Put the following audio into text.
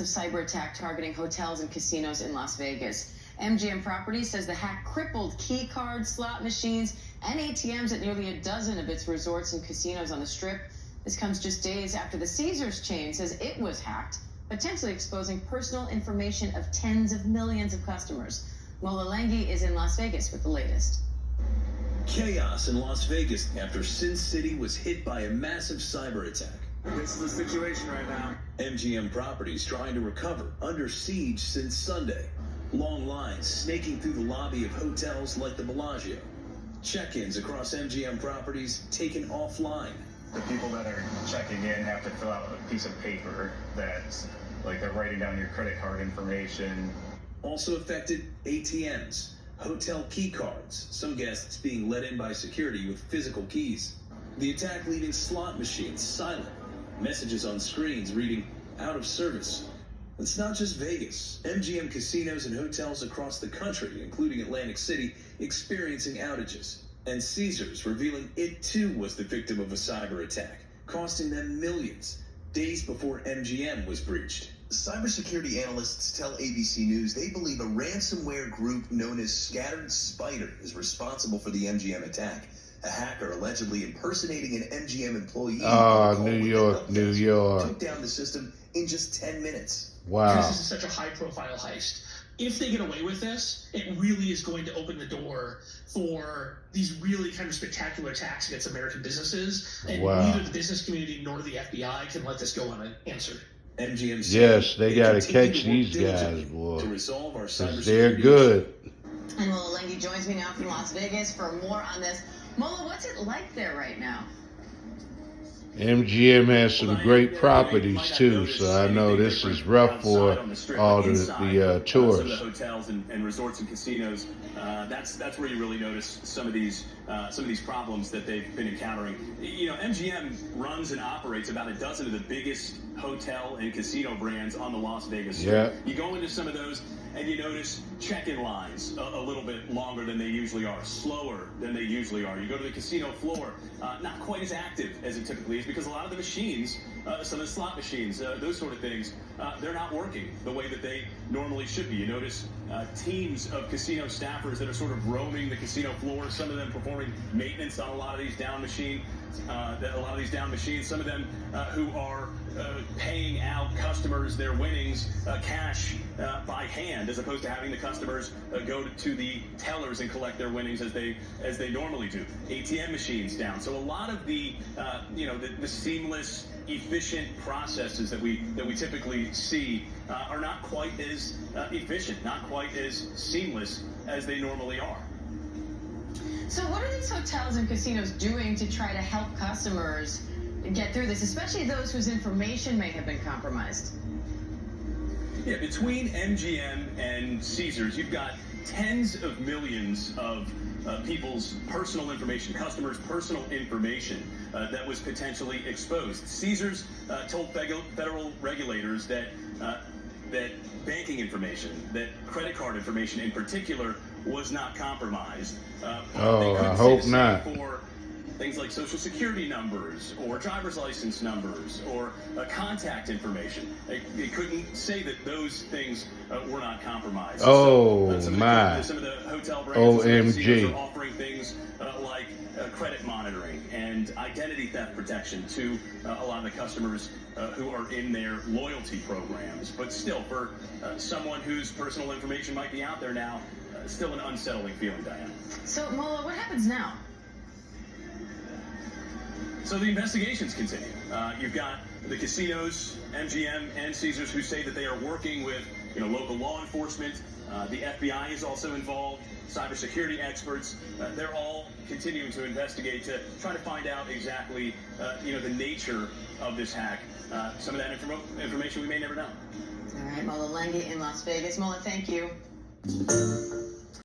Cyber attack targeting hotels and casinos in Las Vegas. MGM Properties says the hack crippled key cards, slot machines, and ATMs at nearly a dozen of its resorts and casinos on the Strip. This comes just days after the Caesars chain says it was hacked, potentially exposing personal information of tens of millions of customers. Mola Lenghi is in Las Vegas with the latest. Chaos in Las Vegas after Sin City was hit by a massive cyber attack. This is the situation right now. MGM Properties trying to recover, under siege since Sunday. Long lines snaking through the lobby of hotels like the Bellagio. Check-ins across MGM Properties taken offline. The people that are checking in have to fill out a piece of paper that's like they're writing down your credit card information. Also affected ATMs, hotel key cards, some guests being let in by security with physical keys. The attack leaving slot machines silent. Messages on screens reading out of service. It's not just Vegas. MGM casinos and hotels across the country, including Atlantic City, experiencing outages. And Caesars revealing it too was the victim of a cyber attack, costing them millions, days before MGM was breached. Cybersecurity analysts tell ABC News they believe a ransomware group known as Scattered Spider is responsible for the MGM attack. A hacker allegedly impersonating an MGM employee New York took down the system in just 10 minutes. Wow. Because this is such a high-profile heist. If they get away with this, it really is going to open the door for these really kind of spectacular attacks against American businesses, and neither the business community nor the FBI can let this go unanswered. MGM yes, they got to catch these guys, boy. To resolve our they're good. And Mola Lenghi joins me now from Las Vegas for more on this. Mola, what's it like there right now? MGM has some great properties too, so I know this is rough for all the tourists. Some of the hotels and resorts and casinos. That's where you really notice some of these problems that they've been encountering. You know, MGM runs and operates about a dozen of the biggest hotel and casino brands on the Las Vegas Strip. Yeah. You go into some of those and you notice check-in lines a little bit longer than they usually are, slower than they usually are. You go to the casino floor, not quite as active as it typically is, because a lot of the machines, some of the slot machines, those sort of things, they're not working the way that they normally should be. You notice teams of casino staffers that are sort of roaming the casino floor, some of them performing maintenance on a lot of these down machines, some of them who are paying out customers their winnings cash by hand, as opposed to having the customers go to the tellers and collect their winnings as they normally do. ATM machines down. So a lot of the the seamless, efficient processes that we typically see are not quite as efficient, not quite as seamless as they normally are. So what are these hotels and casinos doing to try to help customers get through this, especially those whose information may have been compromised? Yeah, between MGM and Caesars, you've got tens of millions of people's personal information, customers' personal information that was potentially exposed. Caesars told federal regulators that banking information, that credit card information in particular, was not compromised. I hope not. For things like social security numbers or driver's license numbers or contact information. They couldn't say that those things were not compromised. Oh, some my. Some of the hotel brands OMG. are offering things like credit monitoring and identity theft protection to a lot of the customers who are in their loyalty programs. But still, for someone whose personal information might be out there now, still an unsettling feeling, Diane. So, Mola, what happens now? So the investigations continue. You've got the casinos, MGM and Caesars, who say that they are working with local law enforcement. The FBI is also involved. Cybersecurity experts. They're all continuing to investigate to try to find out exactly the nature of this hack. Some of that information we may never know. All right, Mola Lenghi in Las Vegas. Mola, thank you.